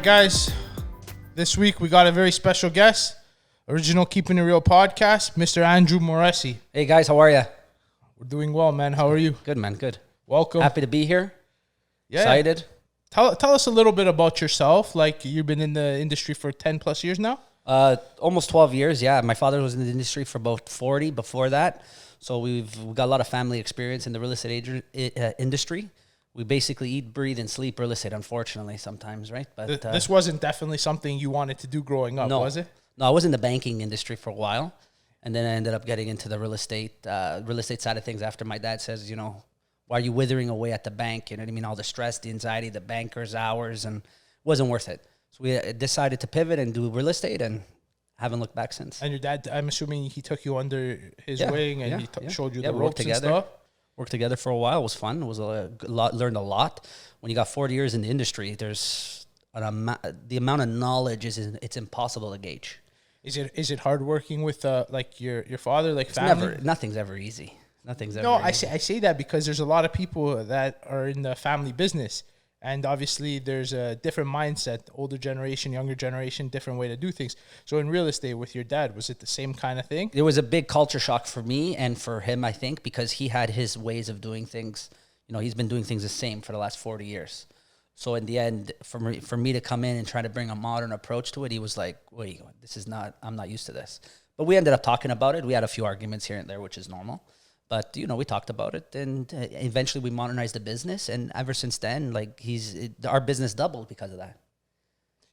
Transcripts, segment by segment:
guys. This week we got a very special guest, original Keeping It Real podcast, Mr. Andrew Moresi. Hey guys, how are you? We're doing well, man. How are you? Good, man. Good. Welcome. Happy to be here. Yeah. Excited. Tell us a little bit about yourself. Like, you've been in the industry for 10 plus years now? Almost 12 years. Yeah, my father was in the industry for about 40 before that. So we've got a lot of family experience in the real estate industry. We basically eat, breathe, and sleep real estate, unfortunately, sometimes, right? But this wasn't definitely something you wanted to do growing up, was it? No, I was in the banking industry for a while, and then I ended up getting into the real estate side of things after my dad says, you know, why are you withering away at the bank? You know what I mean? All the stress, the anxiety, the banker's hours, and it wasn't worth it. So we decided to pivot and do real estate, and haven't looked back since. And your dad, I'm assuming he took you under his wing and he showed you the ropes and stuff? Worked together for a while. It was fun. It was a lot. Learned a lot. When you got 40 years in the industry, there's the amount of knowledge it's impossible to gauge. Is it hard working with like your father, like family? Nothing's ever easy. Nothing's ever. No, easy. I say that because there's a lot of people that are in the family business, and obviously there's a different mindset, older generation, younger generation, different way to do things. So in real estate with your dad, was it the same kind of thing? It was a big culture shock for me and for him, I think, because he had his ways of doing things. You know, he's been doing things the same for the last 40 years. So in the end, for me to come in and try to bring a modern approach to it, he was like, wait, I'm not used to this. But we ended up talking about it. We had a few arguments here and there, which is normal. But, you know, we talked about it, and eventually we modernized the business. And ever since then, like, our business doubled because of that.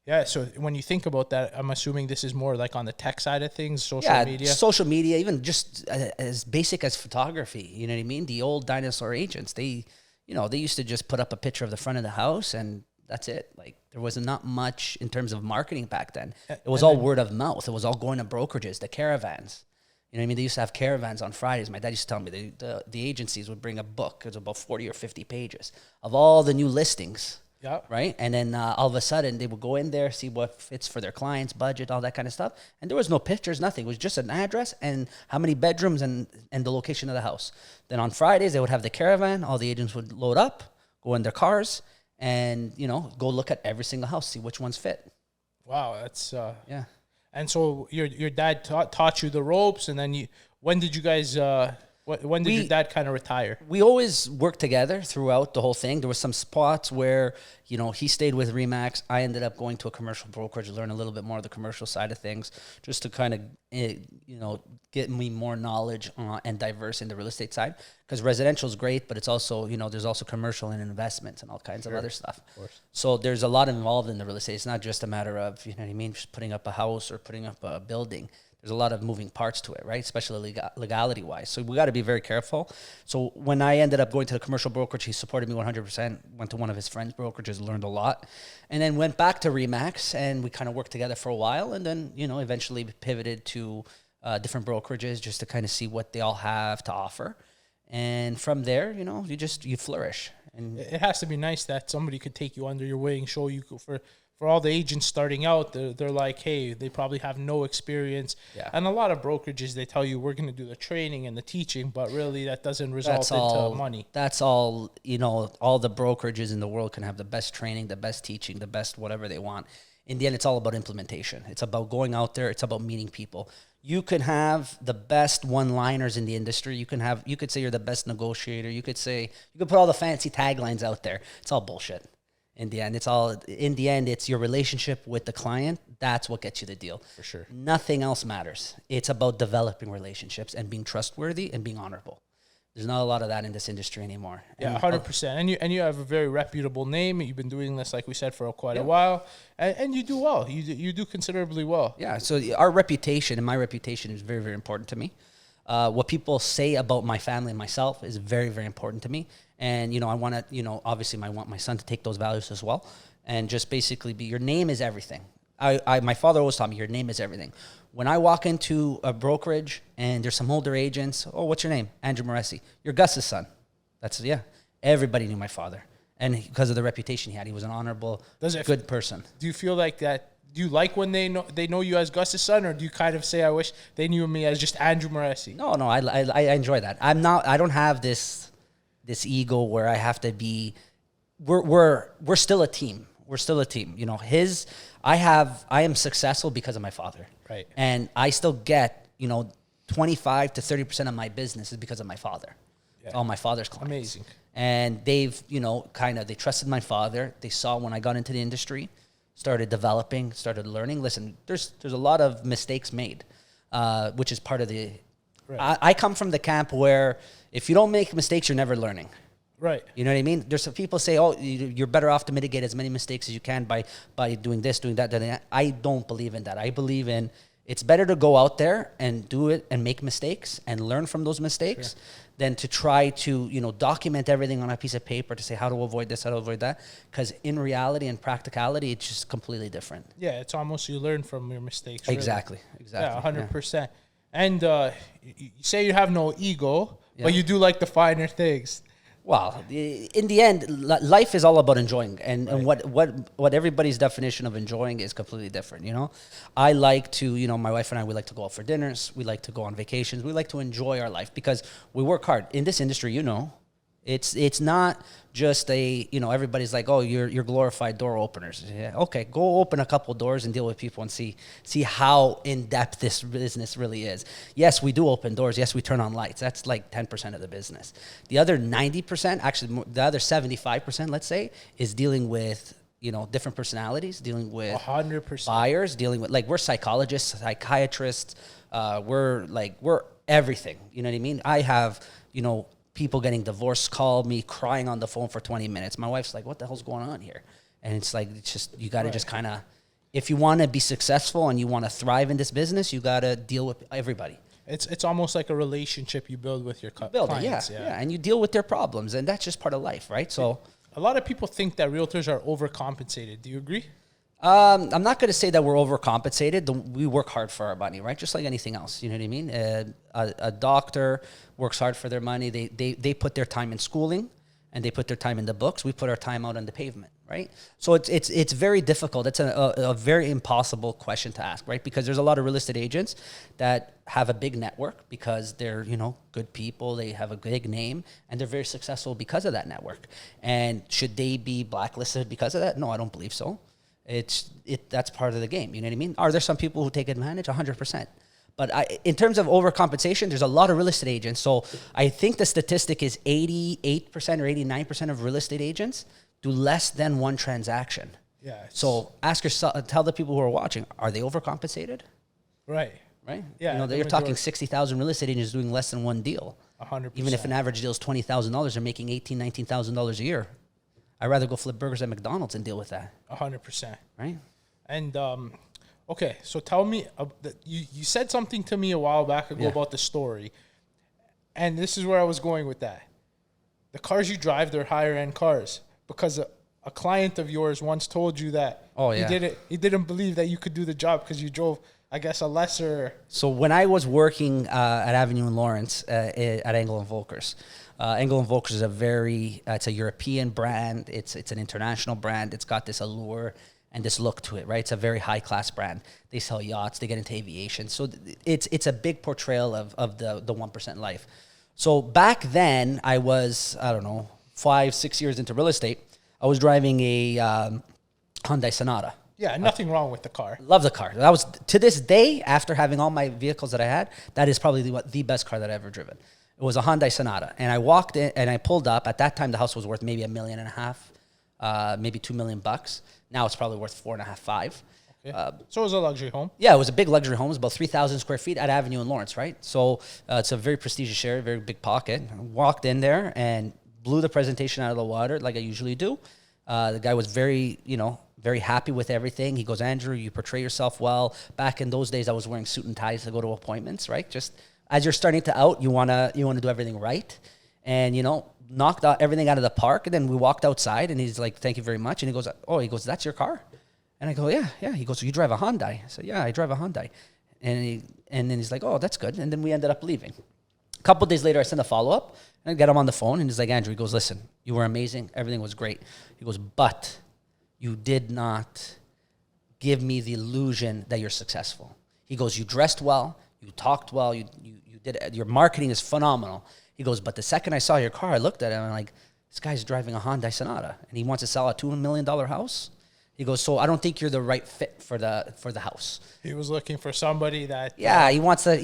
Yeah, so when you think about that, I'm assuming this is more like on the tech side of things, social media. Social media, even just as basic as photography. You know what I mean? The old dinosaur agents, they used to just put up a picture of the front of the house, and that's it. Like, there was not much in terms of marketing back then. It was all word of mouth. It was all going to brokerages, the caravans. You know what I mean? They used to have caravans on Fridays. My dad used to tell me the agencies would bring a book. It was about 40 or 50 pages of all the new listings. Yeah. Right? And then all of a sudden, they would go in there, see what fits for their clients' budget, all that kind of stuff. And there was no pictures, nothing. It was just an address and how many bedrooms and the location of the house. Then on Fridays, they would have the caravan. All the agents would load up, go in their cars, and, you know, go look at every single house, see which ones fit. Wow, that's... Yeah. And so your dad taught you the ropes, and then when did you guys... When did your dad kind of retire? We always worked together throughout the whole thing. There was some spots where, you know, he stayed with Remax. I ended up going to a commercial brokerage to learn a little bit more of the commercial side of things, just to kind of, you know, get me more knowledge and diverse in the real estate side. Because residential is great, but it's also, you know, there's also commercial and investments and all kinds of other stuff. Of course. So there's a lot involved in the real estate. It's not just a matter of, you know what I mean, just putting up a house or putting up a building. There's a lot of moving parts to it, right? Especially legality-wise. So we got to be very careful. So when I ended up going to the commercial brokerage, he supported me 100%. Went to one of his friends' brokerages, learned a lot. And then went back to Remax, and we kind of worked together for a while. And then, you know, eventually pivoted to different brokerages just to kind of see what they all have to offer. And from there, you know, you flourish. And it has to be nice that somebody could take you under your wing, show you for all the agents starting out, they're like, hey, they probably have no experience. Yeah. And a lot of brokerages, they tell you we're going to do the training and the teaching, but really that doesn't result into money. That's all, you know, all the brokerages in the world can have the best training, the best teaching, the best whatever they want. In the end, it's all about implementation. It's about going out there. It's about meeting people. You can have the best one-liners in the industry. You could say you're the best negotiator. You could put all the fancy taglines out there. It's all bullshit. In the end, it's your relationship with the client. That's what gets you the deal. For sure. Nothing else matters. It's about developing relationships and being trustworthy and being honorable. There's not a lot of that in this industry anymore. Yeah, 100%. And you have a very reputable name. You've been doing this, like we said, for quite a while. And you do well. You do considerably well. Yeah, so our reputation and my reputation is very, very important to me. What people say about my family and myself is very, very important to me. And, you know, I want to, you know, obviously I want my son to take those values as well. And just basically your name is everything. My father always taught me your name is everything. When I walk into a brokerage and there's some older agents, oh, what's your name? Andrew Moresi. You're Gus's son. Everybody knew my father. And because of the reputation he had, he was an honorable, good person. Do you feel like that? Do you like when they know you as Gus's son, or do you kind of say, I wish they knew me as just Andrew Moresi? No, I enjoy that. I don't have this ego where I have to be. We're still a team. We're still a team. You know, I am successful because of my father. Right. And I still get, 25 to 30% of my business is because of my father. Yeah. All my father's clients. Amazing. And they've, they trusted my father. They saw when I got into the industry, started developing, started learning. Listen, there's a lot of mistakes made, which is part of the, Right. I come from the camp where if you don't make mistakes, you're never learning. Right. You know what I mean? There's some people say, oh, you're better off to mitigate as many mistakes as you can by doing this, doing that, doing that. I don't believe in that. I believe in it's better to go out there and do it and make mistakes and learn from those mistakes than to try to, document everything on a piece of paper to say how to avoid this, how to avoid that. Because in reality and practicality, it's just completely different. Yeah, it's almost you learn from your mistakes. Really. Exactly. Yeah, 100%. And you say you have no ego, but you do like the finer things. Well, in the end, life is all about enjoying, and what everybody's definition of enjoying is completely different. I like to, my wife and I, we like to go out for dinners, we like to go on vacations, we like to enjoy our life because we work hard in this industry. It's not just everybody's like, oh, you're glorified door openers. Yeah, okay, go open a couple doors and deal with people and see how in depth this business really is. Yes, we do open doors. Yes, we turn on lights. That's like 10% of the business. The other 90%, actually, the other 75%, let's say, is dealing with different personalities, dealing with 100% buyers, dealing with we're psychologists, psychiatrists. We're everything. You know what I mean? I have people getting divorced call me crying on the phone for 20 minutes. My wife's like, what the hell's going on here? And it's just, you got to just kind of, if you want to be successful and you want to thrive in this business, you got to deal with everybody. It's almost like a relationship you build with your clients. Yeah. And you deal with their problems, and that's just part of life, right? So a lot of people think that realtors are overcompensated. Do you agree? I'm not going to say that we're overcompensated. We work hard for our money, right? Just like anything else. You know what I mean? A doctor works hard for their money. They put their time in schooling, and they put their time in the books. We put our time out on the pavement, right? So it's very difficult. It's a very impossible question to ask, right? Because there's a lot of real estate agents that have a big network because they're good people. They have a big name, and they're very successful because of that network. And should they be blacklisted because of that? No, I don't believe so. That's part of the game. You know what I mean? Are there some people who take advantage? 100%. But in terms of overcompensation, there's a lot of real estate agents. So I think the statistic is 88% or 89% of real estate agents do less than one transaction. Yeah. So ask yourself, tell the people who are watching, are they overcompensated? Right. Right? Yeah. You're talking 60,000 real estate agents doing less than one deal. 100%. Even if an average deal is $20,000, they're making $18,000, $19,000 a year. I'd rather go flip burgers at McDonald's and deal with that. 100%. Right? And okay, so tell me, you said something to me a while back ago about the story, and this is where I was going with that. The cars you drive, they're higher end cars because a client of yours once told you that. Oh yeah. He didn't believe that you could do the job because you drove, I guess, a lesser. So when I was working at Avenue and Lawrence at Engel & Volkers, Engel & Volkers is it's a European brand. It's an international brand. It's got this allure and this look to it, right? It's a very high class brand. They sell yachts. They get into aviation. So it's a big portrayal of the 1% life. So back then, I was, 5-6 years into real estate. I was driving a Hyundai Sonata. Yeah, nothing wrong with the car. Love the car. That was, to this day, after having all my vehicles that I had, that is probably the best car that I've ever driven. It was a Hyundai Sonata. And I walked in and I pulled up. At that time, the house was worth maybe $1.5 million, maybe $2 million. Now it's probably worth 4.5, 5. Okay. So it was a luxury home. Yeah, it was a big luxury home. It was about 3,000 square feet at Avenue and Lawrence, right? So it's a very prestigious area, very big pocket. I walked in there and blew the presentation out of the water like I usually do. The guy was very happy with everything. He goes, Andrew, you portray yourself well. Back in those days, I was wearing suit and ties to go to appointments, right? Just as you're starting to out, you wanna do everything right, and knocked everything out of the park. And then we walked outside, and he's like, "Thank you very much." And he goes, "That's your car?" And I go, "Yeah." He goes, "So you drive a Hyundai?" I said, "Yeah, I drive a Hyundai." And then he's like, "Oh, that's good." And then we ended up leaving. A couple of days later, I sent a follow up, and I get him on the phone, and he's like, "Andrew," he goes, "Listen, you were amazing. Everything was great." He goes, "But you did not give me the illusion that you're successful." He goes, "You dressed well, you talked well, you did, your marketing is phenomenal." He goes, "But the second I saw your car, I looked at it and I'm like, this guy's driving a Hyundai Sonata and he wants to sell a $2 million house." He goes, so I don't think you're the right fit for the house. He was looking for somebody that. Yeah, he wants the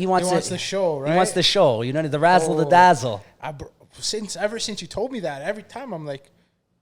show, right? He wants the show. You know, the razzle, the dazzle. Ever since you told me that, every time I'm like,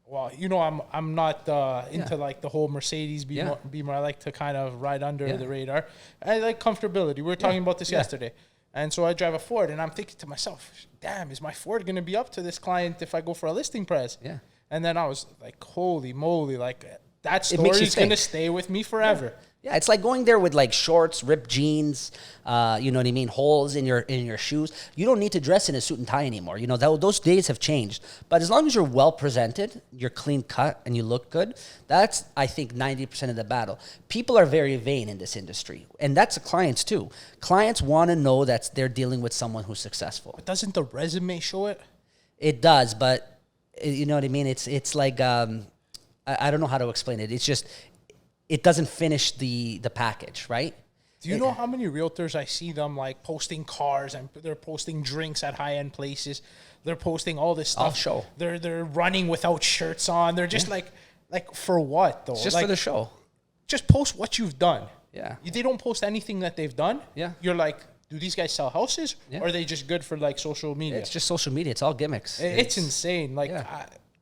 well, you know, I'm not into like the whole Mercedes Beamer. I like to kind of ride under the radar. I like comfortability. We were talking about this yesterday. And so I drive a Ford, and I'm thinking to myself, damn, is my Ford going to be up to this client if I go for a listing price? Yeah. And then I was like, holy moly, like that story is going to stay with me forever. Yeah, it's like going there with like shorts, ripped jeans, you know what I mean, holes in your shoes. You don't need to dress in a suit and tie anymore. You know, those days have changed. But as long as you're well presented, you're clean cut, and you look good, that's, I think, 90% of the battle. People are very vain in this industry, and that's the clients too. Clients want to know that they're dealing with someone who's successful. But doesn't the resume show it? It does, but you know what I mean? It's like, I don't know how to explain it. It's just, it doesn't finish the package, right? Do you know how many realtors I see them like posting cars, and they're posting drinks at high-end places. They're posting all this stuff. All show. They're running without shirts on. They're just like for what though? It's just like, for the show. Just post what you've done. Yeah. They don't post anything that they've done. Yeah. You're like, do these guys sell houses? Yeah. Or are they just good for like social media? It's just social media. It's all gimmicks. It's insane. Like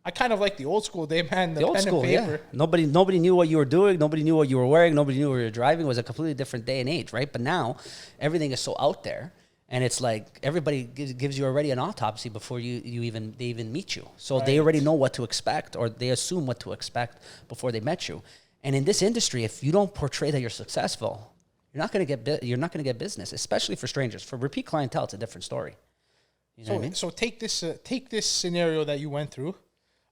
I kind of like the old school day, man. The old pen school, and paper. Yeah. Nobody knew what you were doing. Nobody knew what you were wearing. Nobody knew what you were driving. It was a completely different day and age, right? But now everything is so out there, and it's like everybody gives you already an autopsy before they even meet you. So they already know what to expect, or they assume what to expect before they met you. And in this industry, if you don't portray that you're successful, you're not going to get business, especially for strangers. For repeat clientele, it's a different story. You know what I mean? So take this scenario that you went through.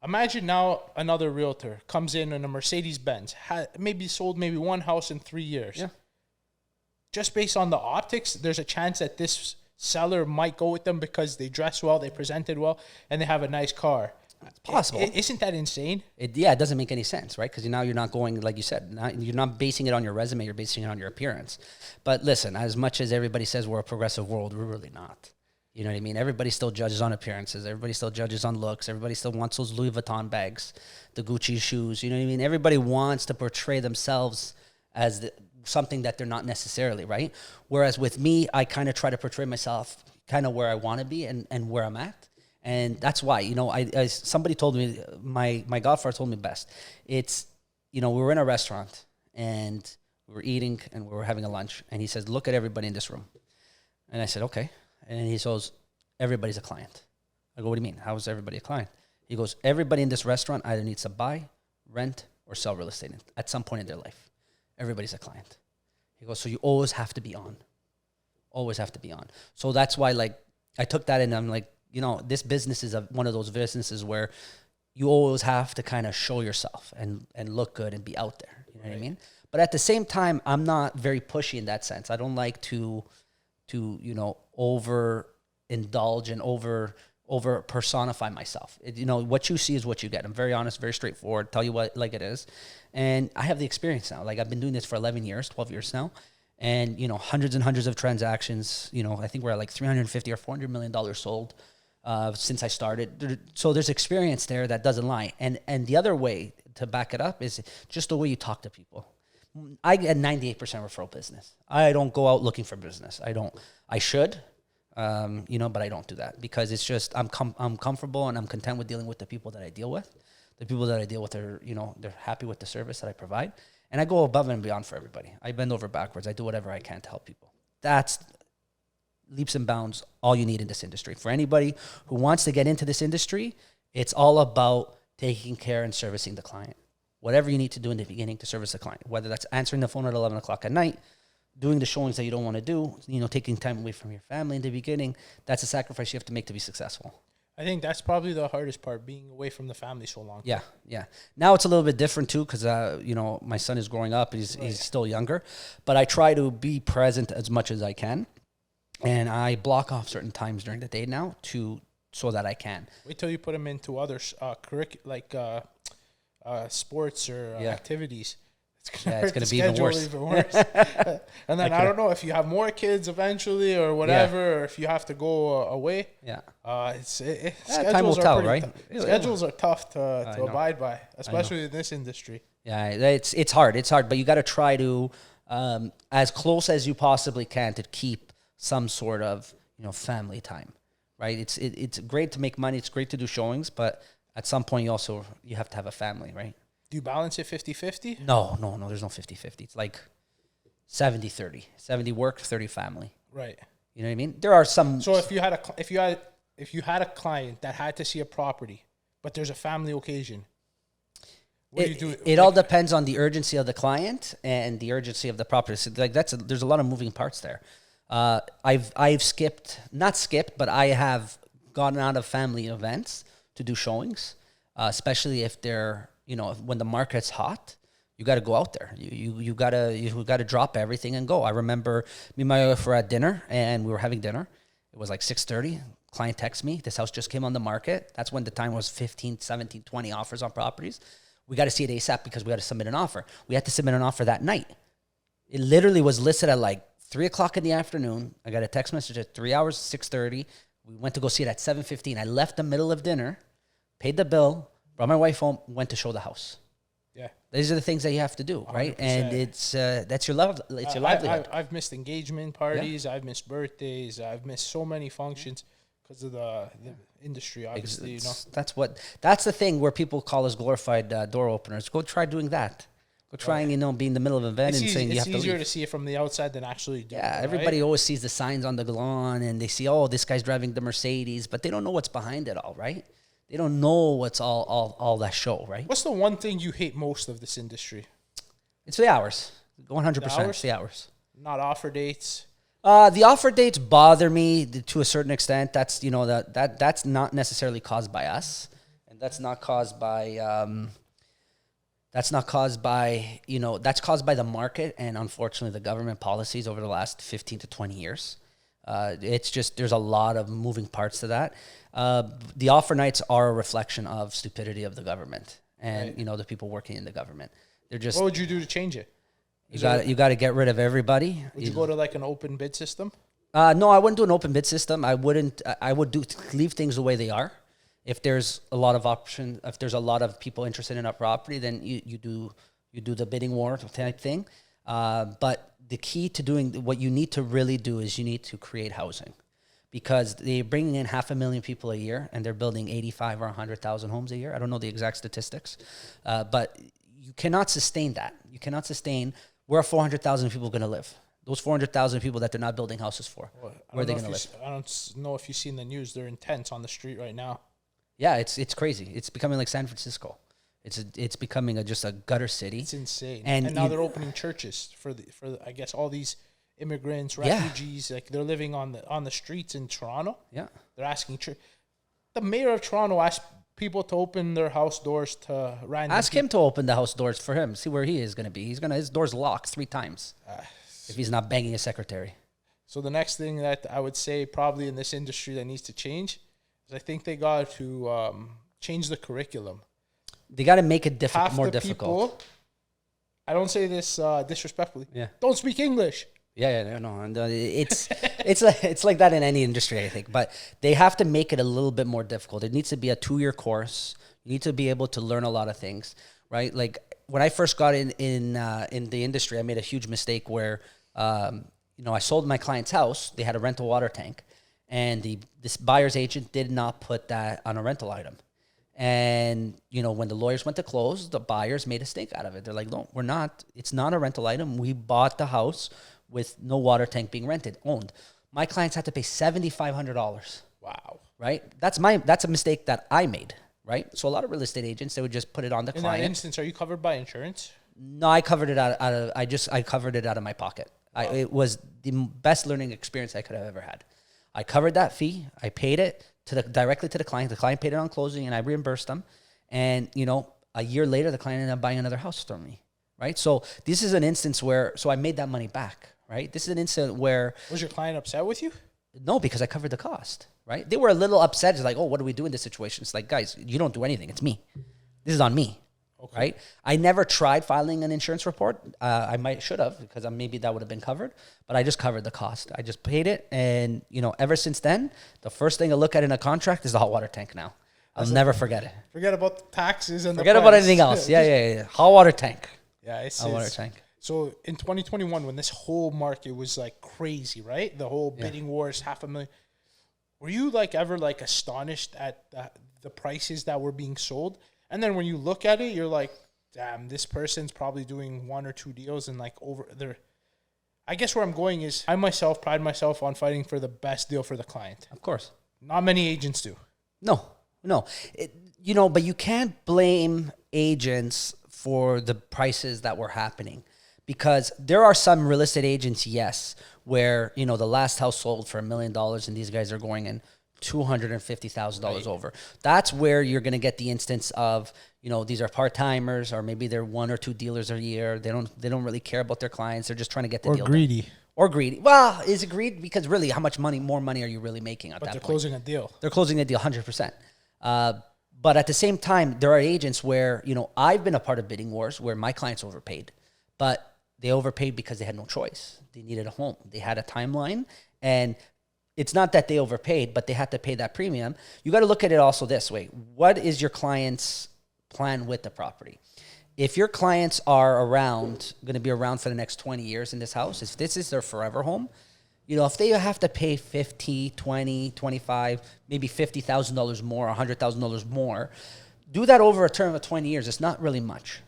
Imagine now another realtor comes in a Mercedes-Benz, maybe sold maybe one house in 3 years. Yeah. Just based on the optics, there's a chance that this seller might go with them because they dress well, they presented well, and they have a nice car. It's possible. Isn't that insane? It doesn't make any sense, right? Because now you're not going, like you said, you're not basing it on your resume, you're basing it on your appearance. But listen, as much as everybody says we're a progressive world, we're really not. You know what I mean? Everybody still judges on appearances. Everybody still judges on looks. Everybody still wants those Louis Vuitton bags, the Gucci shoes. You know what I mean? Everybody wants to portray themselves as something that they're not necessarily, right? Whereas with me, I kind of try to portray myself kind of where I want to be and where I'm at. And that's why, you know, somebody told me, my godfather told me best. It's, you know, we were in a restaurant and we were eating and we were having a lunch. And he says, look at everybody in this room. And I said, okay. And he goes, everybody's a client. I go, what do you mean? How is everybody a client? He goes, everybody in this restaurant either needs to buy, rent, or sell real estate at some point in their life. Everybody's a client. He goes, so you always have to be on. Always have to be on. So that's why, like, I took that and I'm like, you know, this business is one of those businesses where you always have to kind of show yourself and look good and be out there. You know what I mean? But at the same time, I'm not very pushy in that sense. I don't like to you know, over indulge and over personify myself. You know, what you see is what you get. I'm very honest, very straightforward, tell you what like it is. And I have the experience now. Like, I've been doing this for 11 years, 12 years now. And, you know, hundreds and hundreds of transactions. You know, I think we're at like $350 or $400 million sold since I started. So there's experience there that doesn't lie. And the other way to back it up is just the way you talk to people. I get 98% referral business. I don't go out looking for business. I should, you know, but I don't do that because it's just, I'm comfortable and I'm content with dealing with the people that I deal with. The people that I deal with are, you know, they're happy with the service that I provide. And I go above and beyond for everybody. I bend over backwards. I do whatever I can to help people. That's leaps and bounds all you need in this industry. For anybody who wants to get into this industry, it's all about taking care and servicing the client. Whatever you need to do in the beginning to service the client, whether that's answering the phone at 11 o'clock at night, doing the showings that you don't want to do, you know, taking time away from your family in the beginning, that's a sacrifice you have to make to be successful. I think that's probably the hardest part, being away from the family so long. Yeah. Now it's a little bit different too because, you know, my son is growing up. He's still younger. But I try to be present as much as I can. And I block off certain times during the day now so that I can. Wait till you put him into other sports or activities. It's going to be even worse. And then I don't know if you have more kids eventually or whatever, or if you have to go away. Yeah. Schedules time will tell, right? Schedules are tough to abide by, especially in this industry. Yeah, it's hard. It's hard, but you got to try to as close as you possibly can to keep some sort of family time, right? It's great to make money. It's great to do showings, but at some point you have to have a family, right? Do you balance it 50-50? No. There's no 50-50. It's like 70-30. 70 work, 30 family. Right. You know what I mean? There are some. So if you had a client that had to see a property, but there's a family occasion, what do you do? It all depends on the urgency of the client and the urgency of the property. So there's a lot of moving parts there. I've not skipped, but I have gotten out of family events to do showings, especially if they're when the market's hot. You got to go out there. You gotta drop everything and go. I remember me and my wife were at dinner and we were having dinner. It was like 6:30. Client texts me. This house just came on the market. That's when the time was 15, 17, 20 offers on properties. We got to see it ASAP because we got to submit an offer. We had to submit an offer that night. It literally was listed at like 3:00 in the afternoon. I got a text message at 3 hours, 6:30. We went to go see it at 7:15. I left the middle of dinner, paid the bill, brought my wife home, went to show the house. Yeah, these are the things that you have to do, right? 100%. And it's that's your love. It's your livelihood. I've missed engagement parties. Yeah. I've missed birthdays. I've missed so many functions because of the industry. Obviously, that's the thing where people call us glorified door openers. Go try doing that. Go trying, be in the middle of an event and saying you have to leave. It's easier to see it from the outside than actually do it. Yeah, everybody always sees the signs on the lawn and they see, oh, this guy's driving the Mercedes, but they don't know what's behind it all, right? They don't know what's all that show, right? What's the one thing you hate most of this industry? It's the hours. 100%. It's the hours. Not offer dates. The offer dates bother me to a certain extent. That's that's not necessarily caused by us, and that's caused by that's caused by the market and unfortunately the government policies over the last 15 to 20 years. It's just there's a lot of moving parts to that. The offer nights are a reflection of stupidity of the government and right. The people working in the government. They're just. What would you do to change it? You got to get rid of everybody. Would you go to like an open bid system? No, I wouldn't do an open bid system. I wouldn't. I would leave things the way they are. If there's a lot of options, if there's a lot of people interested in a property, then you do the bidding war type thing. But the key to doing what you need to really do is you need to create housing, because they're bringing in 500,000 people a year and they're building 85 or 100,000 homes a year. I don't know the exact statistics, but you cannot sustain that. You cannot sustain. Where are 400,000 people going to live? Those 400,000 people that they're not building houses for. Where are they going to live? I don't know if you've seen the news. They're in tents on the street right now. Yeah, it's crazy. It's becoming like San Francisco. It's becoming just a gutter city. It's insane. And now they're opening churches for I guess all these immigrants, refugees. Yeah. Like they're living on the streets in Toronto. Yeah, they're asking. The mayor of Toronto asked people to open their house doors to random. Ask him to open the house doors for him. See where he is going to be. His door's locked 3 times if he's not banging his secretary. So the next thing that I would say probably in this industry that needs to change is I think they got to change the curriculum. They got to make it more difficult. People, I don't say this disrespectfully. Yeah. Don't speak English. Yeah, no, and it's like that in any industry, I think. But they have to make it a little bit more difficult. It needs to be a 2-year course. You need to be able to learn a lot of things, right? Like when I first got in the industry, I made a huge mistake where I sold my client's house. They had a rental water tank, and this buyer's agent did not put that on a rental item. And, when the lawyers went to close, the buyers made a stink out of it. They're like, no, we're not. It's not a rental item. We bought the house with no water tank being owned. My clients had to pay $7,500. Wow. Right? That's a mistake that I made, right? So a lot of real estate agents, they would just put it on the client. In that instance, are you covered by insurance? No, I covered it I covered it out of my pocket. Oh. It was the best learning experience I could have ever had. I covered that fee. I paid it directly to the client. The client paid it on closing, and I reimbursed them. And, a year later, the client ended up buying another house from me, right? So this is an instance where, I made that money back, right? This is an instance where... Was your client upset with you? No, because I covered the cost, right? They were a little upset. It's like, oh, what do we do in this situation? It's like, guys, you don't do anything. It's me. This is on me. Okay. Right? I never tried filing an insurance report. I should have, because maybe that would have been covered, but I just covered the cost. I just paid it. And, ever since then, the first thing I look at in a contract is the hot water tank now. I'll never forget it. Forget about the taxes and Forget about anything else. Yeah. Hot water tank. Yeah, Hot water tank. So in 2021, when this whole market was like crazy, right? The whole bidding wars, 500,000. Were you like ever like astonished at the prices that were being sold? And then when you look at it, you're like, damn, this person's probably doing 1 or 2 deals and like over there. I guess where I'm going is I myself pride myself on fighting for the best deal for the client. Of course. Not many agents do. No. But you can't blame agents for the prices that were happening, because there are some real estate agents, yes, where, the last house sold for $1 million and these guys are going in $250,000 over. That's where you're going to get the instance of, these are part-timers, or maybe they're 1 or 2 dealers a year. They don't really care about their clients. They're just trying to get the deal greedy. done. Or greedy. Well, is it greed? Because really, how much more money are you really making at that point? But they're closing a deal. They're closing a deal 100%. But at the same time, there are agents where, I've been a part of bidding wars where my clients overpaid, but they overpaid because they had no choice. They needed a home. They had a timeline, and it's not that they overpaid, but they had to pay that premium. You got to look at it also this way. What is your client's plan with the property? If your clients are going to be around for the next 20 years in this house, if this is their forever home, if they have to pay $50,000, $20,000, $25,000, maybe $50,000 more, $100,000 more, do that over a term of 20 years. It's not really much,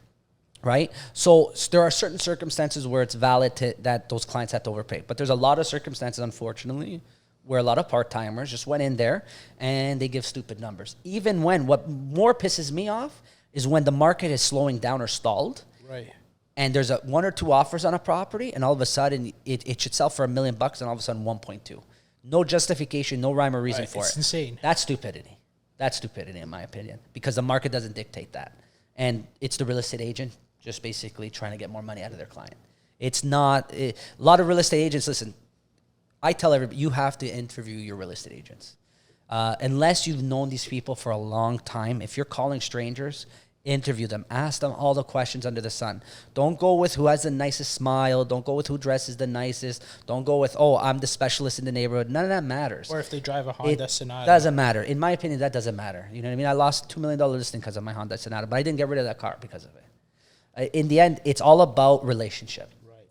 right? So there are certain circumstances where it's valid that those clients have to overpay. But there's a lot of circumstances, unfortunately, where a lot of part-timers just went in there and they give stupid numbers. Even when, what more pisses me off is when the market is slowing down or stalled. Right. And there's 1 or 2 offers on a property, and all of a sudden it should sell for $1 million, and all of a sudden 1.2. No justification, no rhyme or reason for it. It's insane. That's stupidity. That's stupidity, in my opinion, because the market doesn't dictate that, and it's the real estate agent just basically trying to get more money out of their client. It's not a lot of real estate agents. Listen, I tell everybody, you have to interview your real estate agents, unless you've known these people for a long time. If you're calling strangers, interview them. Ask them all the questions under the sun. Don't go with who has the nicest smile. Don't go with who dresses the nicest. Don't go with, I'm the specialist in the neighborhood. None of that matters. Or if they drive a Honda Sonata. Doesn't matter. In my opinion, that doesn't matter. You know what I mean? I lost $2 million listing because of my Honda Sonata, but I didn't get rid of that car because of it. In the end, it's all about relationship. Right.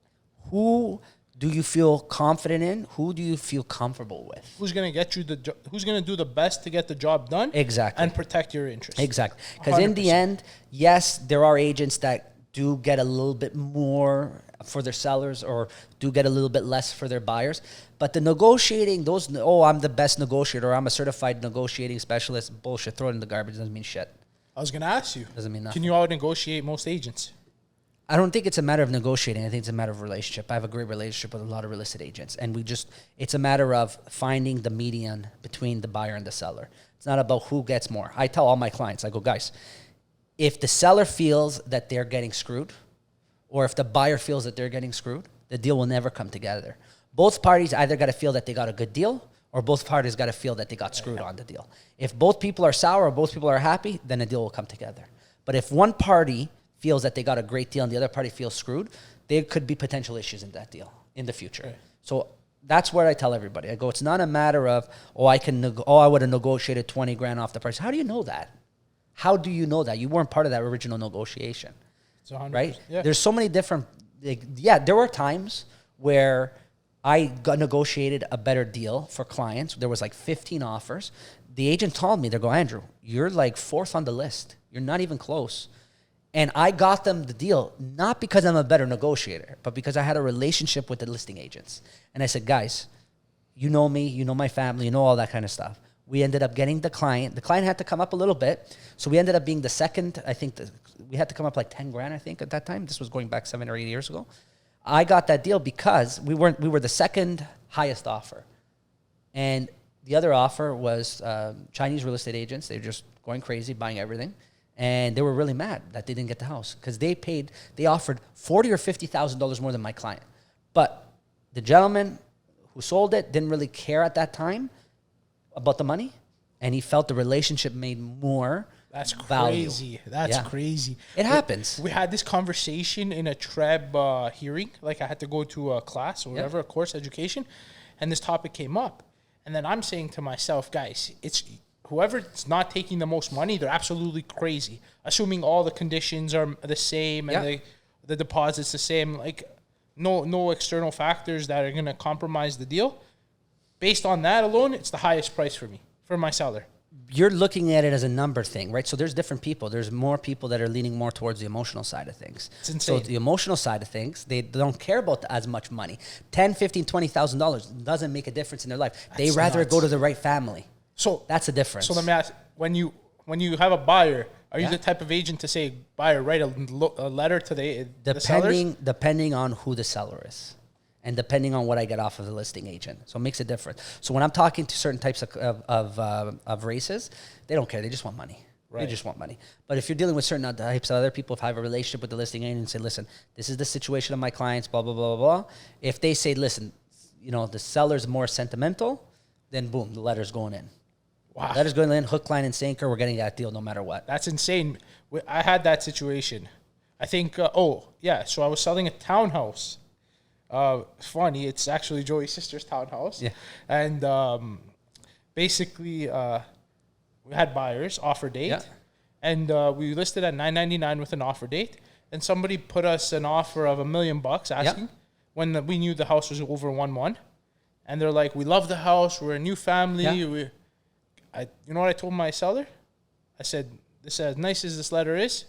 Who do you feel confident in? Who do you feel comfortable with? Who's going to get you who's going to do the best to get the job done? Exactly. And protect your interests. Exactly. Because in the end, yes, there are agents that do get a little bit more for their sellers or do get a little bit less for their buyers. But the negotiating, I'm the best negotiator, or I'm a certified negotiating specialist, bullshit, throw it in the garbage, doesn't mean shit. I was going to ask you. Doesn't mean nothing. Can you out-negotiate most agents? I don't think it's a matter of negotiating. I think it's a matter of relationship. I have a great relationship with a lot of real estate agents. And it's a matter of finding the median between the buyer and the seller. It's not about who gets more. I tell all my clients, I go, guys, if the seller feels that they're getting screwed, or if the buyer feels that they're getting screwed, the deal will never come together. Both parties either got to feel that they got a good deal, or both parties got to feel that they got screwed on the deal. If both people are sour or both people are happy, then a deal will come together. But if one party feels that they got a great deal and the other party feels screwed, there could be potential issues in that deal in the future. Right. So that's what I tell everybody. I go, it's not a matter of, I would have negotiated 20 grand off the price. How do you know that? How do you know that? You weren't part of that original negotiation, right? Yeah. There's so many different, there were times where I got negotiated a better deal for clients. There was like 15 offers. The agent told me, they go, Andrew, you're like 4th on the list. You're not even close. And I got them the deal, not because I'm a better negotiator, but because I had a relationship with the listing agents. And I said, guys, you know me, you know my family, you know all that kind of stuff. We ended up getting the client. The client had to come up a little bit. So we ended up being the second, I think we had to come up like 10 grand, I think, at that time. This was going back 7 or 8 years ago. I got that deal because we were the second highest offer. And the other offer was Chinese real estate agents. They were just going crazy, buying everything. And they were really mad that they didn't get the house because they offered $40,000 or $50,000 more than my client. But the gentleman who sold it didn't really care at that time about the money, and he felt the relationship made more crazy. Value. That's crazy. It happens. We had this conversation in a TREB hearing. Like I had to go to a class or whatever, a course education, and this topic came up. And then I'm saying to myself, guys, whoever's not taking the most money, they're absolutely crazy. Assuming all the conditions are the same and the deposit's the same, like no external factors that are going to compromise the deal. Based on that alone, it's the highest price for me, for my seller. You're looking at it as a number thing, right? So there's different people. There's more people that are leaning more towards the emotional side of things. It's insane. So the emotional side of things, they don't care about as much money. $10,000, $15,000, $20,000 doesn't make a difference in their life. They rather nuts. go to the right family. So that's the difference. So let me ask, when you have a buyer, are you the type of agent to say, buyer, write a letter to the sellers? Depending on who the seller is. And depending on what I get off of the listing agent. So it makes a difference. So when I'm talking to certain types of races, they don't care. They just want money. Right. They just want money. But if you're dealing with certain types of other people, if I have a relationship with the listing agent and say, listen, this is the situation of my clients, blah, blah, blah, blah, blah. If they say, listen, the seller's more sentimental, then boom, the letter's going in. Wow. Letter's going in, hook, line, and sinker. We're getting that deal no matter what. That's insane. I had that situation. I think, so I was selling a townhouse. Funny, it's actually Joey's sister's townhouse. Yeah. And basically, we had buyers, offer date. Yeah. And we listed at $999 with an offer date. And somebody put us an offer of $1 million asking when we knew the house was over 1.1. And they're like, we love the house. We're a new family. Yeah. You know what I told my seller? I said, this as nice as this letter is,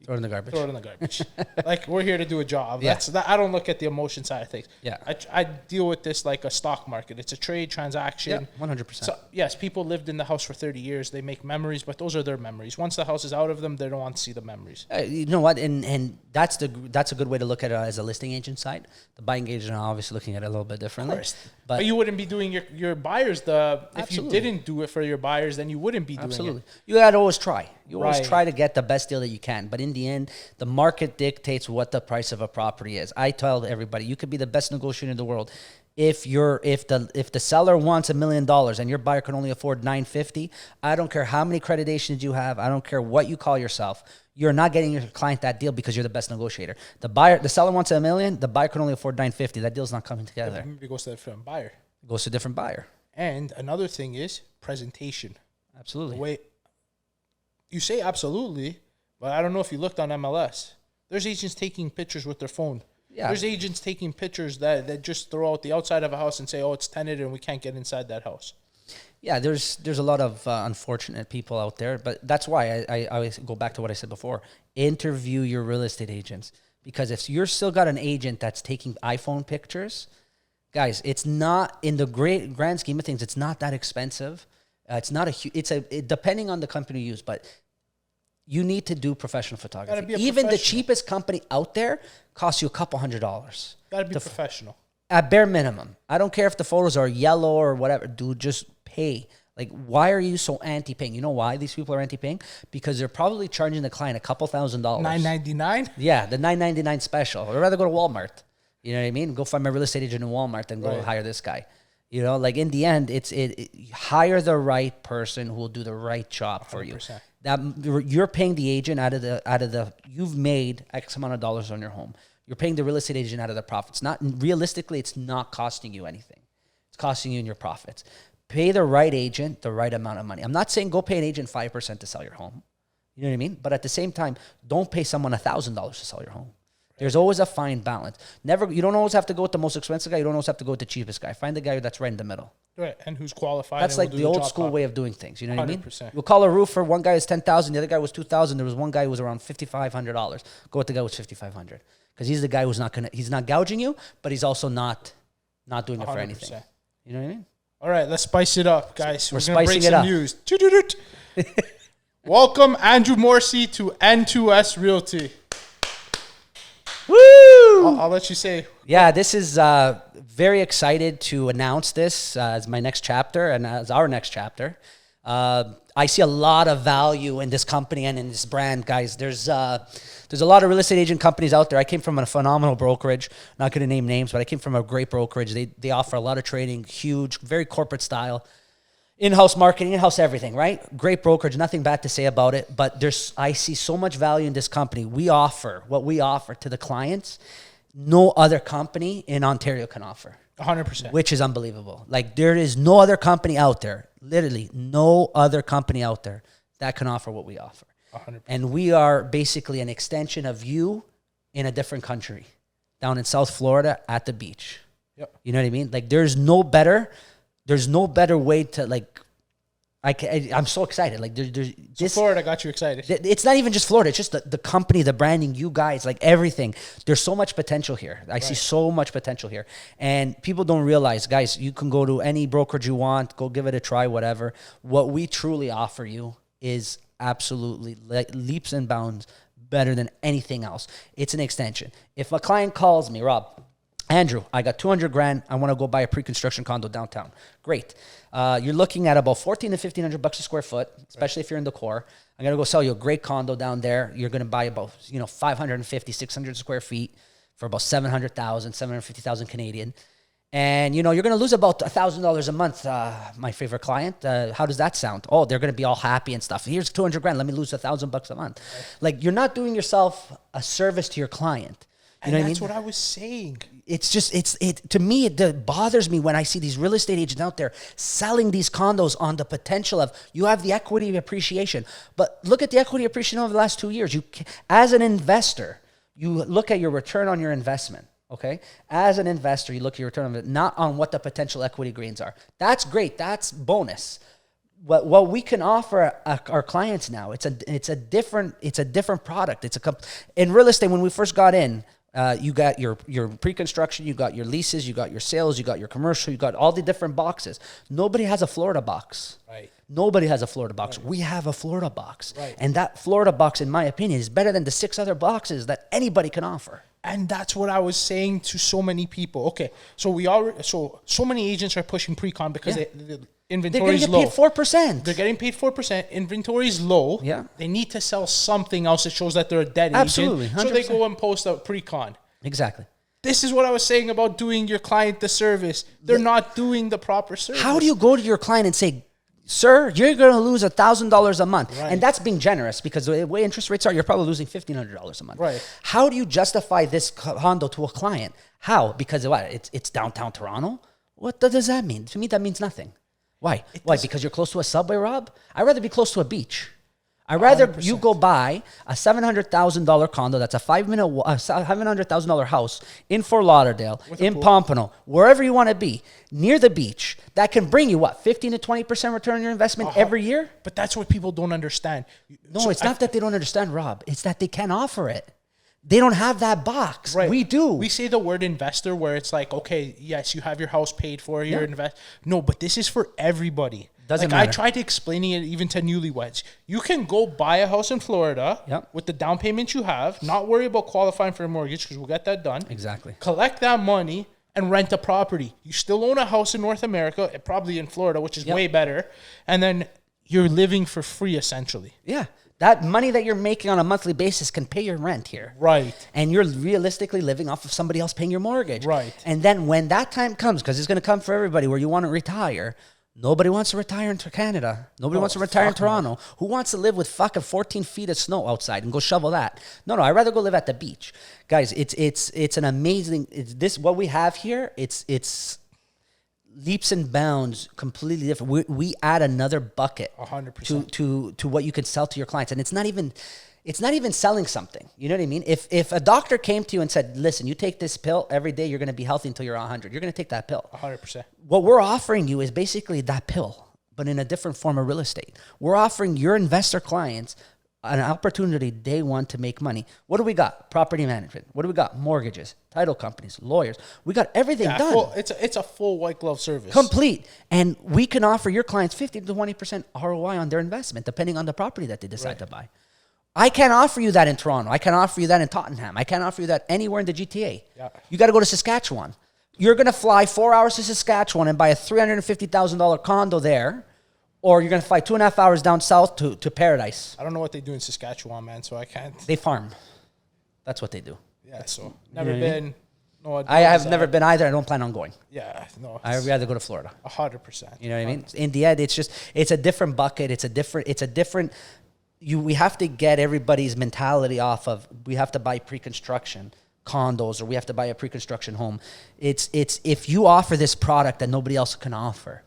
throw it in the garbage. Throw it in the garbage. Like, we're here to do a job. Yeah. I don't look at the emotion side of things. Yeah. I deal with this like a stock market. It's a trade transaction. Yeah, 100%. So, yes, people lived in the house for 30 years. They make memories, but those are their memories. Once the house is out of them, they don't want to see the memories. You know what? And that's a good way to look at it as a listing agent side. The buying agent are obviously looking at it a little bit differently. Of course. But you wouldn't be doing your buyers if you didn't do it for your buyers, then you wouldn't be doing it. You got to always try. You always try to get the best deal that you can. But in the end, the market dictates what the price of a property is. I tell everybody, you could be the best negotiator in the world. If the seller wants $1 million and your buyer can only afford $950, I don't care how many accreditations you have. I don't care what you call yourself. You're not getting your client that deal because you're the best negotiator. The seller wants $1 million. The buyer can only afford $950. That deal's not coming together. It goes to a different buyer. It goes to a different buyer. And another thing is presentation. Absolutely. The way you say absolutely, but I don't know if you looked on MLS. There's agents taking pictures with their phone. Yeah. There's agents taking pictures that just throw out the outside of a house and say, oh, it's tenanted and we can't get inside that house. Yeah, there's a lot of unfortunate people out there, but that's why I always go back to what I said before. Interview your real estate agents, because if you're still got an agent that's taking iPhone pictures, guys, it's not, in the grand scheme of things, it's not that expensive. It's not depending on the company you use, but you need to do professional photography. Even the cheapest company out there costs you a couple $100. Got to be professional. At bare minimum. I don't care if the photos are yellow or whatever. Dude, just pay. Like, why are you so anti-paying? You know why these people are anti-paying? Because they're probably charging the client a couple $1,000. $999? Yeah, the $999 special. I'd rather go to Walmart. You know what I mean? Go find my real estate agent in Walmart than go hire this guy. You know, like, in the end, it's hire the right person who will do the right job for 100%. You. That you're paying the agent out of the you've made X amount of dollars on your home. You're paying the real estate agent out of the profits. Not realistically, it's not costing you anything. It's costing you in your profits. Pay the right agent the right amount of money. I'm not saying go pay an agent 5% to sell your home. You know what I mean? But at the same time, don't pay someone $1,000 to sell your home. There's always a fine balance. You don't always have to go with the most expensive guy. You don't always have to go with the cheapest guy. Find the guy that's right in the middle. Right, and who's qualified. That's like the old school way of doing things. You know what 100%. I mean? We'll call a roofer. One guy is $10,000. The other guy was $2,000. There was one guy who was around $5,500. Go with the guy who was $5,500 because he's the guy who's he's not gouging you, but he's also not doing it for anything. You know what I mean? All right, let's spice it up, guys. We're gonna break some news. Welcome, Andrew Moresi, to N2S Realty. Woo! I'll let you say. Yeah, this is very excited to announce this as my next chapter and as our next chapter. I see a lot of value in this company and in this brand, guys. There's a lot of real estate agent companies out there. I came from a phenomenal brokerage. Not going to name names, but I came from a great brokerage. They offer a lot of training, huge, very corporate style. In-house marketing, in-house everything, right? Great brokerage, nothing bad to say about it. But I see so much value in this company. What we offer to the clients, no other company in Ontario can offer. 100%. which is unbelievable. Like there is no other company out there, literally no other company out there that can offer what we offer. 100%. And we are basically an extension of you in a different country, down in South Florida at the beach. Yep. You know what I mean? Like there's no better way to like. I'm so excited. Like So Florida got you excited. It's not even just Florida. It's just the company, the branding, you guys, like everything. There's so much potential here. I see so much potential here. And people don't realize, guys, you can go to any brokerage you want, go give it a try, whatever. What we truly offer you is absolutely leaps and bounds better than anything else. It's an extension. If a client calls me, Rob, Andrew, I got 200 grand. I want to go buy a pre-construction condo downtown. Great. You're looking at about 14 to 1500 bucks a square foot, especially if you're in the core. I'm going to go sell you a great condo down there. You're going to buy about, 550, 600 square feet for about 750,000 Canadian. And, you're going to lose about $1,000 a month, my favorite client. How does that sound? Oh, they're going to be all happy and stuff. Here's 200 grand. Let me lose $1,000 a month. Right. Like, you're not doing yourself a service to your client. You know that's what I was saying. It's just, to me, it bothers me when I see these real estate agents out there selling these condos on the potential of, you have the equity appreciation. But look at the equity appreciation over the last 2 years. As an investor, you look at your return on your investment, okay? As an investor, you look at your return on it, not on what the potential equity gains are. That's great. That's bonus. What we can offer our clients now, it's a different product. In real estate, when we first got in, you got your pre-construction, you got your leases, you got your sales, you got your commercial, you got all the different boxes. Nobody has a Florida box. Right. Nobody has a Florida box. Right. We have a Florida box. Right. And that Florida box, in my opinion, is better than the 6 other boxes that anybody can offer. And that's what I was saying to so many people. Okay, so many agents are pushing pre-con because the inventory is low. They're getting paid 4%. They're getting paid 4%. Inventory is low. Yeah. They need to sell something else that shows that they're a dead Absolutely, agent. 100%. So they go and post a pre-con. Exactly. This is what I was saying about doing your client the service. They're not doing the proper service. How do you go to your client and say, sir, you're going to lose $1,000 a month? Right. And that's being generous, because the way interest rates are, you're probably losing $1,500 a month. Right. How do you justify this condo to a client? How? Because what? It's downtown Toronto? What does that mean? To me, that means nothing. Why? Why? Because you're close to a subway, Rob? I'd rather be close to a beach. I'd rather 100%. you go buy a $700,000 condo that's a $700,000 house in Fort Lauderdale, in Pompano, wherever you want to be, near the beach, that can bring you, 15 to 20% return on your investment every year? But that's what people don't understand. No, it's not that they don't understand, Rob. It's that they can't offer it. They don't have that box. Right. We do. We say the word investor where it's like, okay, yes, you have your house paid for, you're invest. No, but this is for everybody. Doesn't matter. I tried explaining it even to newlyweds. You can go buy a house in Florida with the down payment you have, not worry about qualifying for a mortgage because we'll get that done. Exactly. Collect that money and rent a property. You still own a house in North America, probably in Florida, which is way better. And then you're living for free, essentially. Yeah. That money that you're making on a monthly basis can pay your rent here. Right. And you're realistically living off of somebody else paying your mortgage. Right. And then when that time comes, because it's going to come for everybody where you want to retire, nobody wants to retire in Canada. Nobody wants to retire in Toronto. No. Who wants to live with fucking 14 feet of snow outside and go shovel that? No, I'd rather go live at the beach. Guys, it's an amazing, what we have here, it's leaps and bounds completely different. We add another bucket 100% to what you can sell to your clients. And it's not even selling something. You know what I mean? If a doctor came to you and said, listen, you take this pill every day, you're going to be healthy until you're 100. You're going to take that pill. 100%. What we're offering you is basically that pill, but in a different form of real estate. We're offering your investor clients an opportunity day one to make money. What do we got? Property management. What do we got? Mortgages, title companies, lawyers. We got everything done. It's a full white glove service. Complete. And we can offer your clients 50 to 20% ROI on their investment, depending on the property that they decide to buy. I can't offer you that in Toronto. I can't offer you that in Tottenham. I can't offer you that anywhere in the GTA. Yeah. You got to go to Saskatchewan. You're going to fly 4 hours to Saskatchewan and buy a $350,000 condo there, or you're going to fly 2.5 hours down south to Paradise. I don't know what they do in Saskatchewan, man, so I can't. They farm. That's what they do. Yeah, so never been. No, I have never been either. I don't plan on going. Yeah, no. I'd rather go to Florida. 100%. You know what I mean? In the end, it's a different bucket. It's a different. We have to get everybody's mentality off of, we have to buy pre-construction condos or we have to buy a pre-construction home. It's if you offer this product that nobody else can offer,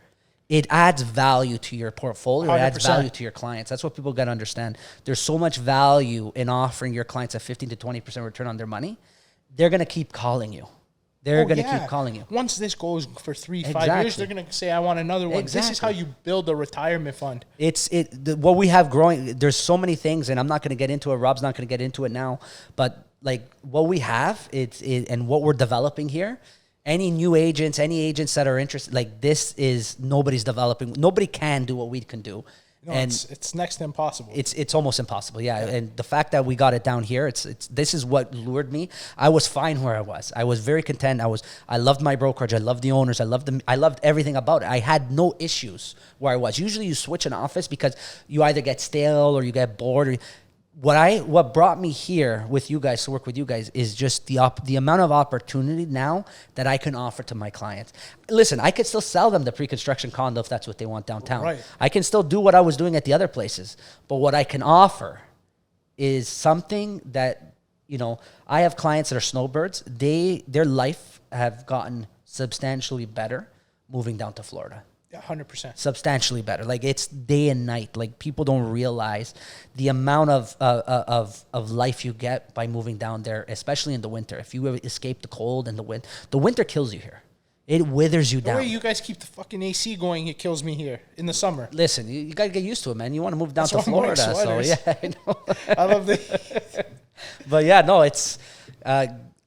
it adds value to your portfolio. 100%. It adds value to your clients. That's what people got to understand. There's so much value in offering your clients a 15 to 20% return on their money. They're going to keep calling you. They're going to keep calling you. Once this goes for 3-5 years, they're going to say, I want another one. Exactly. This is how you build a retirement fund. What we have growing, there's so many things, and I'm not going to get into it. Rob's not going to get into it now. But like what we have, and what we're developing here, any new agents, any agents that are interested, like this is, nobody's developing. Nobody can do what we can do. No, and it's next to impossible. It's almost impossible, yeah. And the fact that we got it down here, this is what lured me. I was fine where I was. I was very content. I loved my brokerage. I loved the owners. I loved everything about it. I had no issues where I was. Usually you switch an office because you either get stale or you get bored. What brought me here with you guys to work with you guys is just the amount of opportunity now that I can offer to my clients. Listen, I could still sell them the pre-construction condo if that's what they want downtown. Right. I can still do what I was doing at the other places, but what I can offer is something that, I have clients that are snowbirds. Their life have gotten substantially better moving down to Florida. 100%. Substantially better. Like it's day and night. Like people don't realize the amount of life you get by moving down there, especially in the winter. If you escape the cold and the winter kills you here. It withers you down. The way you guys keep the fucking AC going, it kills me here in the summer. Listen, you got to get used to it, man. You want to move down to Florida. So yeah, I know. I love the... But yeah, no, it's...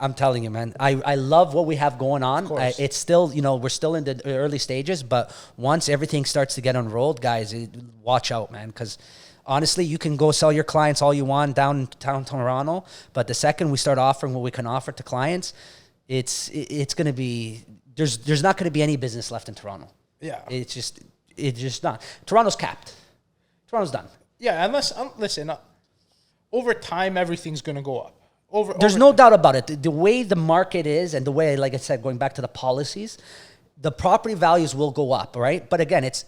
I'm telling you, man, I love what we have going on. It's still, we're still in the early stages, but once everything starts to get unrolled, guys, watch out, man, because honestly, you can go sell your clients all you want downtown Toronto, but the second we start offering what we can offer to clients, it's going to be, there's not going to be any business left in Toronto. Yeah. It's just not. Toronto's capped. Toronto's done. Yeah, unless, listen, over time, everything's going to go up. There's no doubt about it. The way the market is and the way, like I said, going back to the policies, the property values will go up, right? But again, it's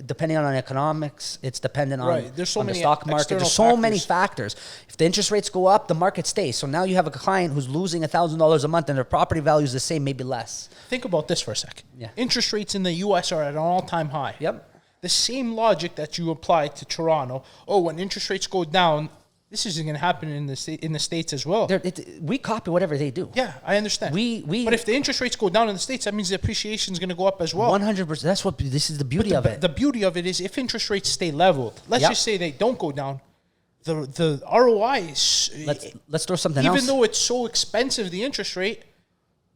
depending on economics. It's dependent on, on the stock market. There's so many factors. If the interest rates go up, the market stays. So now you have a client who's losing $1,000 a month and their property value is the same, maybe less. Think about this for a second. Yeah. Interest rates in the U.S. are at an all-time high. Yep. The same logic that you apply to Toronto. Oh, when interest rates go down, this isn't going to happen in the States as well. We copy whatever they do. Yeah, I understand. But if the interest rates go down in the States, that means the appreciation is going to go up as well. 100%. This is the beauty of it. The beauty of it is if interest rates stay leveled, let's just say they don't go down, the ROI is... Let's throw something else. Even though it's so expensive, the interest rate,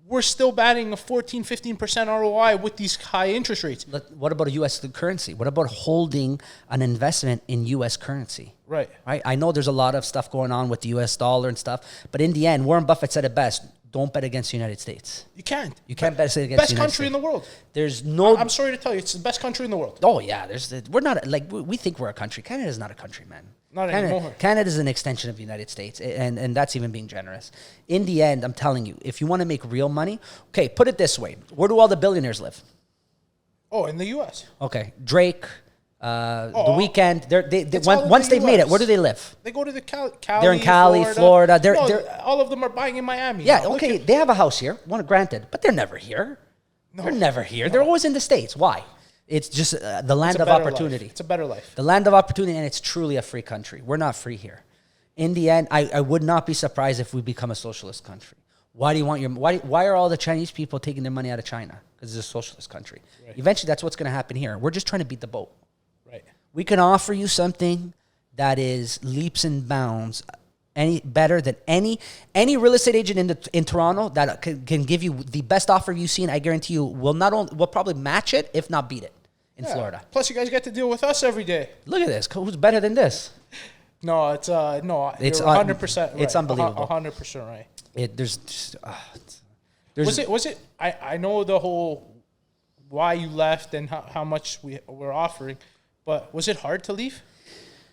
we're still batting a 14, 15% ROI with these high interest rates. What about a U.S. currency? What about holding an investment in U.S. currency? Right. I know there's a lot of stuff going on with the U.S. dollar and stuff, but in the end, Warren Buffett said it best, don't bet against the United States. You can't. You can't bet against the United States. Best country in the world. There's no... I'm sorry to tell you, it's the best country in the world. Oh, yeah. We're not... we think we're a country. Canada's not a country, man. Not anymore. Canada's an extension of the United States, and that's even being generous. In the end, I'm telling you, if you want to make real money, okay, put it this way. Where do all the billionaires live? Oh, in the U.S. Okay. Drake, The Weeknd, once they've made it, where do they live? They go to the Cali. They're in Cali, Florida. All of them are buying in Miami. Yeah, okay, they have a house here, granted, but they're never here. No. They're never here. No. They're always in the States. Why? It's just the land of opportunity. It's a better life. The land of opportunity, and it's truly a free country. We're not free here. In the end, I would not be surprised if we become a socialist country. Why are all the Chinese people taking their money out of China? Because it's a socialist country. Right. Eventually, that's what's going to happen here. We're just trying to beat the boat. Right. We can offer you something that is leaps and bounds better than any real estate agent in Toronto that can give you the best offer you've seen. I guarantee you will probably match it, if not beat it, in Florida. Plus, you guys get to deal with us every day. Look at this. Who's better than this? No, it's 100%. It's unbelievable. 100% right. Was it? I know the whole why you left and how much we're offering, but was it hard to leave?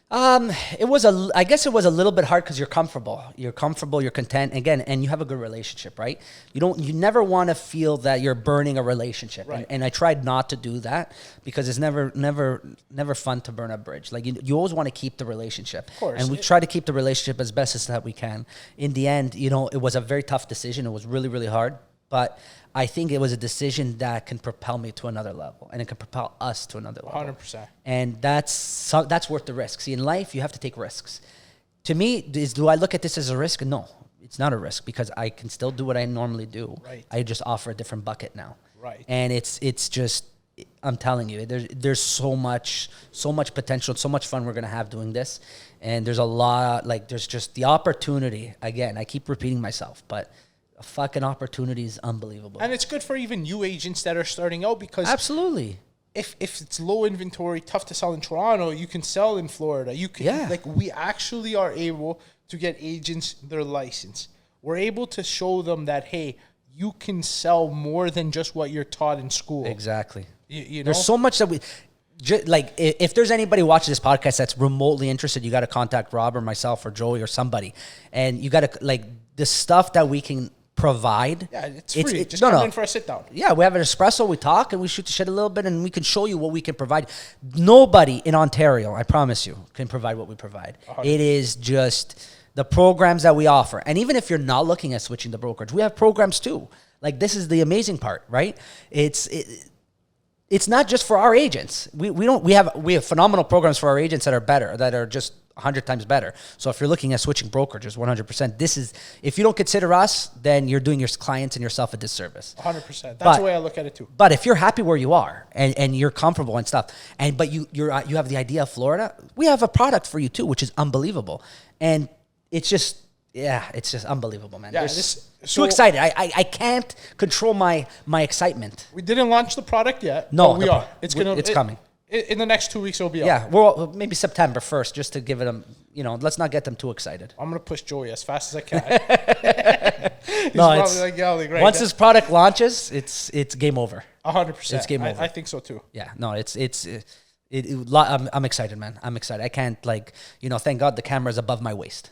I guess it was a little bit hard because you're comfortable. You're comfortable, you're content, again, and you have a good relationship, right? You never want to feel that you're burning a relationship. Right. And I tried not to do that because it's never fun to burn a bridge. Like you always want to keep the relationship. Of course. And we try to keep the relationship as best as that we can. In the end, it was a very tough decision. It was really, really hard. But I think it was a decision that can propel me to another level, and it can propel us to another level. 100%. And that's worth the risk. See, in life, you have to take risks. To me, do I look at this as a risk? No, it's not a risk because I can still do what I normally do. Right. I just offer a different bucket now. Right. And it's just, I'm telling you, there's so much potential, so much fun we're gonna have doing this, and there's a lot, there's just the opportunity. Again, I keep repeating myself, but a fucking opportunity is unbelievable. And it's good for even new agents that are starting out because absolutely, if it's low inventory, tough to sell in Toronto, you can sell in Florida. You can we actually are able to get agents their license. We're able to show them that, hey, you can sell more than just what you're taught in school. Exactly. You know? There's so much that if there's anybody watching this podcast that's remotely interested, you got to contact Rob or myself or Joey or somebody, and you got to the stuff that we can provide. Yeah, it's free. Just come in for a sit down. Yeah, we have an espresso, we talk, and we shoot the shit a little bit, and we can show you what we can provide. Nobody in Ontario, I promise you, can provide what we provide. 100%. It is just the programs that we offer. And even if you're not looking at switching the brokerage, we have programs too. Like, this is the amazing part, right? It's not just for our agents. We have phenomenal programs for our agents that are better, that are just 100 times better. So if you're looking at switching brokerages, 100%, if you don't consider us, then you're doing your clients and yourself a disservice. 100%. That's the way I look at it too. But if you're happy where you are and you're comfortable and stuff, but you have the idea of Florida, we have a product for you too, which is unbelievable. And it's just unbelievable, man. Yeah, too excited. I can't control my excitement. We didn't launch the product yet. No, we are. It's coming. In the next 2 weeks, it'll be out. Yeah, well, maybe September 1st, just to give it let's not get them too excited. I'm going to push Joey as fast as I can. He's probably yelling right once now. this product launches, it's game over. 100%. It's game over. I think so too. Yeah, no, I'm excited, man. I'm excited. I can't, thank God the camera's above my waist.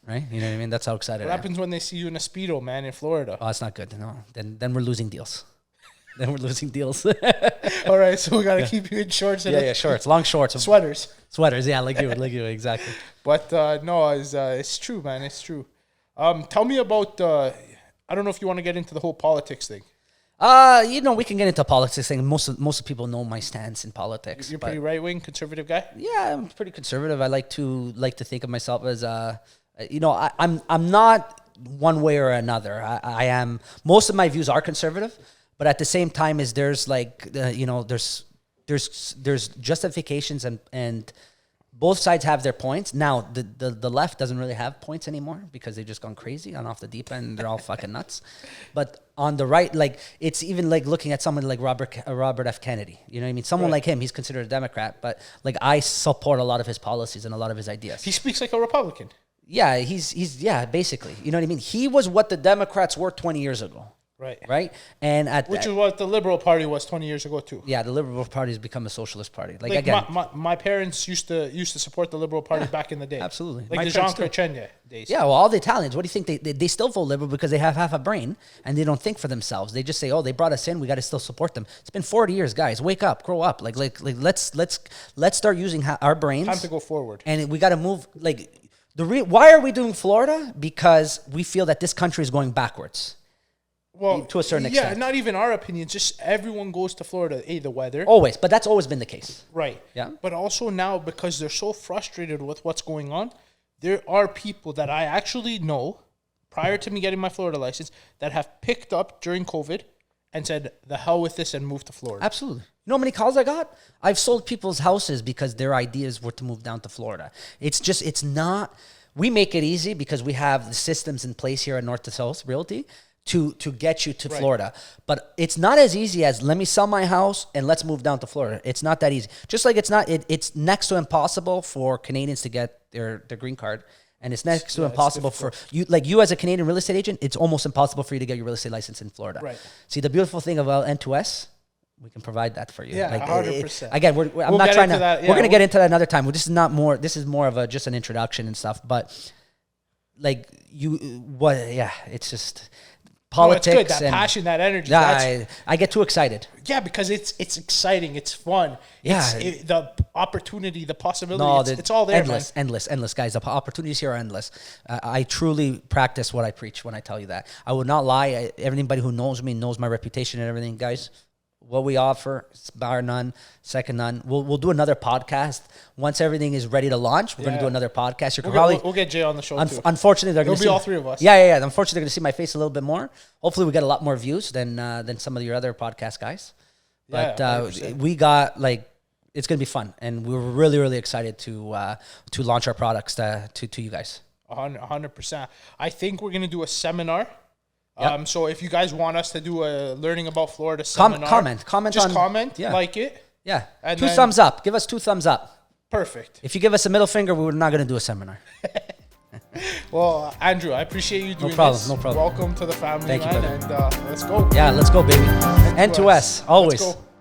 Right? You know what I mean? That's how excited What I am. happens when they see you in a Speedo, man, in Florida? Oh, it's not good. No, then we're losing deals. All right, so we got to keep you in shorts. And shorts, long shorts. Sweaters, yeah, like you, exactly. But no, it's true, man. It's true. Tell me about, I don't know if you want to get into the whole politics thing. We can get into politics thing. Most of the people know my stance in politics. You're pretty right-wing, conservative guy? Yeah, I'm pretty conservative. I like to think of myself as, I'm not one way or another. I am, most of my views are conservative, but at the same time there's justifications and both sides have their points. Now, the left doesn't really have points anymore because they've just gone crazy on off the deep end. They're all fucking nuts. But on the right, it's even looking at someone like Robert F. Kennedy. You know what I mean? Someone like him, he's considered a Democrat, but I support a lot of his policies and a lot of his ideas. He speaks like a Republican. Yeah, he's basically. You know what I mean? He was what the Democrats were 20 years ago. Right. And which is what the Liberal Party was 20 years ago too. Yeah, the Liberal Party has become a socialist party. Again, my parents used to support the Liberal Party back in the day. Absolutely. Like the Jean Chrétien days. Yeah, well, all the Italians, what do you think? They still vote Liberal because they have half a brain and they don't think for themselves. They just say, "Oh, they brought us in, we got to still support them." It's been 40 years, guys. Wake up, grow up. Let's start using our brains. Time to go forward. And we got to move. Why are we doing Florida? Because we feel that this country is going backwards. Well, to a certain extent. Yeah, not even our opinion. Just everyone goes to Florida. The weather. Always, but that's always been the case. Right. Yeah. But also now, because they're so frustrated with what's going on, there are people that I actually know, prior to me getting my Florida license, that have picked up during COVID and said, the hell with this, and moved to Florida. Absolutely. You know how many calls I got? I've sold people's houses because their ideas were to move down to Florida. It's not... We make it easy because we have the systems in place here at N2S Realty to get you to Florida. But it's not as easy as let me sell my house and let's move down to Florida. It's not that easy. Just like it's next to impossible for Canadians to get their green card. And it's next to impossible for you as a Canadian real estate agent, it's almost impossible for you to get your real estate license in Florida. Right. See, the beautiful thing about N2S we can provide that for you. Yeah, like 100%. Again, I'm We'll not get trying to. into that, We're yeah, gonna get into that another time. This is not more. This is more of a just an introduction and stuff. But like it's just politics. No, it's good. That and passion, that energy. Yeah, I get too excited. Yeah, because it's exciting. It's fun. Yeah. The opportunity, the possibility. It's all there, endless, guys. The opportunities here are endless. I truly practice what I preach when I tell you that. I would not lie. Everybody who knows me knows my reputation and everything, guys. What we offer, bar none, second none. We'll do another podcast once everything is ready to launch. We're gonna do another podcast. We'll get Jay on the show too. Unfortunately, they're gonna be all three of us. Yeah. Unfortunately, they're gonna see my face a little bit more. Hopefully, we get a lot more views than some of your other podcast guys. But we got it's gonna be fun, and we're really, really excited to launch our products to you guys. 100%. I think we're gonna do a seminar. Yep. So if you guys want us to do a learning about Florida seminar, comment, just comment, like it. Yeah. And 2 thumbs up. Give us 2 thumbs up. Perfect. If you give us a middle finger, we're not going to do a seminar. Well, Andrew, I appreciate you doing this. No problem. Welcome to the family, Thank man. You, and let's go. Yeah, let's go, baby. N2S, always. Let's go.